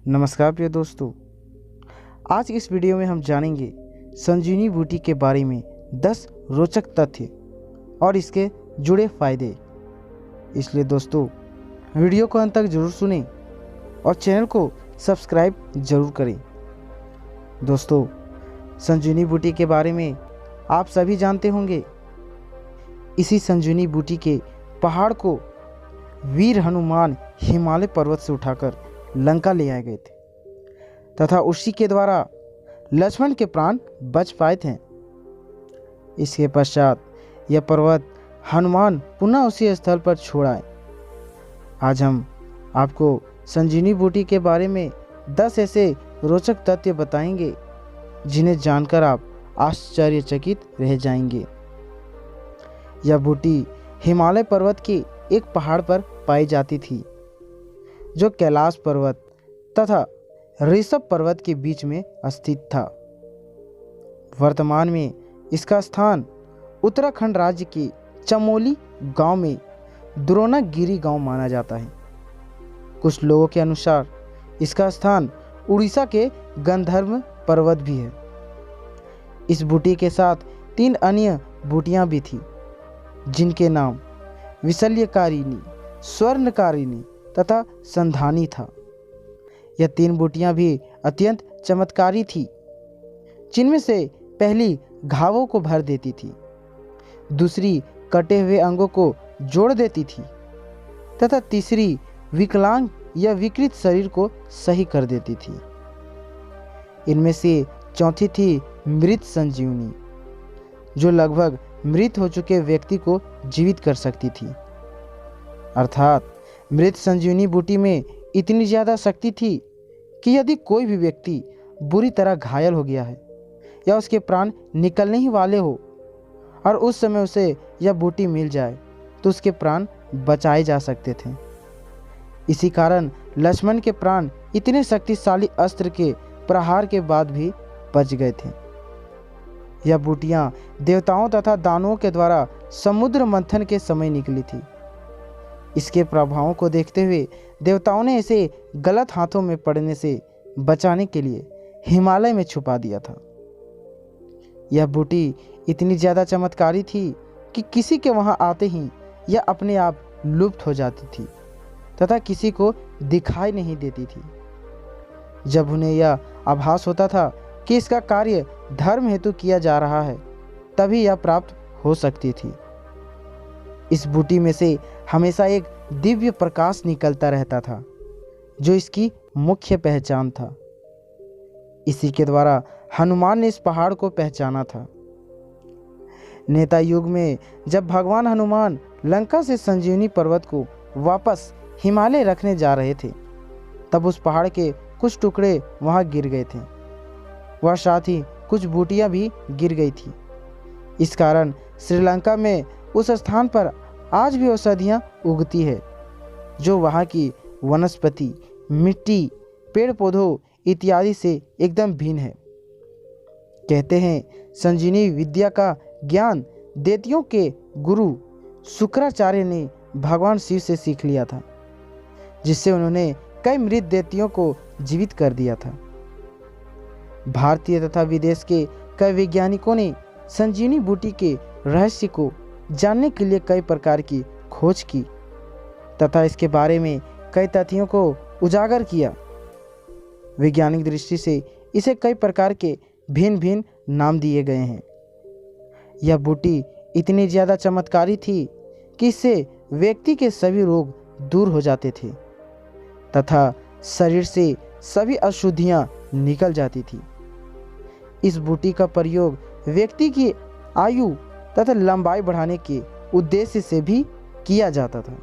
नमस्कार प्रिय दोस्तों, आज इस वीडियो में हम जानेंगे संजीवनी बूटी के बारे में 10 रोचक तथ्य और इसके जुड़े फायदे। इसलिए दोस्तों वीडियो को अंत तक जरूर सुनें और चैनल को सब्सक्राइब जरूर करें। दोस्तों, संजीवनी बूटी के बारे में आप सभी जानते होंगे। इसी संजीवनी बूटी के पहाड़ को वीर हनुमान हिमालय पर्वत से उठाकर लंका ले आए गए थे तथा उसी के द्वारा लक्ष्मण के प्राण बच पाए थे। इसके पश्चात यह पर्वत हनुमान पुनः उसी स्थल पर छोड़ आए। आज हम आपको संजीवनी बूटी के बारे में 10 ऐसे रोचक तथ्य बताएंगे जिन्हें जानकर आप आश्चर्यचकित रह जाएंगे। यह बूटी हिमालय पर्वत के एक पहाड़ पर पाई जाती थी जो कैलाश पर्वत तथा ऋषभ पर्वत के बीच में स्थित था। वर्तमान में इसका स्थान उत्तराखंड राज्य के चमोली गांव में द्रोणगिरी गांव माना जाता है। कुछ लोगों के अनुसार इसका स्थान उड़ीसा के गंधर्व पर्वत भी है। इस बूटी के साथ 3 अन्य बूटियां भी थी जिनके नाम विशल्यकारिणी, स्वर्णकारिणी तथा संधानी था। यह 3 बूटियां भी अत्यंत चमत्कारी थी, जिनमें से पहली घावों को भर देती थी, दूसरी कटे हुए अंगों को जोड़ देती थी तथा तीसरी विकलांग या विकृत शरीर को सही कर देती थी। इनमें से चौथी थी मृत संजीवनी, जो लगभग मृत हो चुके व्यक्ति को जीवित कर सकती थी। अर्थात मृत संजीवनी बूटी में इतनी ज़्यादा शक्ति थी कि यदि कोई भी व्यक्ति बुरी तरह घायल हो गया है या उसके प्राण निकलने ही वाले हो और उस समय उसे यह बूटी मिल जाए तो उसके प्राण बचाए जा सकते थे। इसी कारण लक्ष्मण के प्राण इतने शक्तिशाली अस्त्र के प्रहार के बाद भी बच गए थे। यह बूटियां देवताओं तथा दानवों के द्वारा समुद्र मंथन के समय निकली थी। इसके प्रभावों को देखते हुए देवताओं ने इसे गलत हाथों में पड़ने से बचाने के लिए हिमालय में छुपा दिया था। यह बूटी इतनी ज़्यादा चमत्कारी थी कि किसी के वहां आते ही यह अपने आप लुप्त हो जाती थी तथा किसी को दिखाई नहीं देती थी। जब उन्हें यह आभास होता था कि इसका कार्य धर्म हेतु किया जा रहा है, तभी यह प्राप्त हो सकती थी। इस बूटी में से हमेशा एक दिव्य प्रकाश निकलता रहता था, जो इसकी मुख्य पहचान था। इसी के द्वारा हनुमान ने इस पहाड़ को पहचाना था। त्रेता युग में जब भगवान हनुमान लंका से संजीवनी पर्वत को वापस हिमालय रखने जा रहे थे, तब उस पहाड़ के कुछ टुकड़े वहां गिर गए थे। वह साथ ही कुछ बूटियां भी गिर गई थी। इस कारण श्रीलंका में उस स्थान पर आज भी औषधियाँ उगती है, जो वहाँ की वनस्पति, मिट्टी, पेड़ पौधों इत्यादि से एकदम भिन्न है। कहते हैं संजीवनी विद्या का ज्ञान दैत्यों के गुरु शुक्राचार्य ने भगवान शिव से सीख लिया था, जिससे उन्होंने कई मृत दैत्यों को जीवित कर दिया था। भारतीय तथा विदेश के कई वैज्ञानिकों ने संजीवनी बूटी के रहस्य को जानने के लिए कई प्रकार की खोज की तथा इसके बारे में कई तथ्यों को उजागर किया। वैज्ञानिक दृष्टि से इसे कई प्रकार के भिन्न भिन्न नाम दिए गए हैं। यह बूटी इतनी ज़्यादा चमत्कारी थी कि इससे व्यक्ति के सभी रोग दूर हो जाते थे तथा शरीर से सभी अशुद्धियां निकल जाती थी। इस बूटी का प्रयोग व्यक्ति की आयु तथा लंबाई बढ़ाने के उद्देश्य से भी किया जाता था।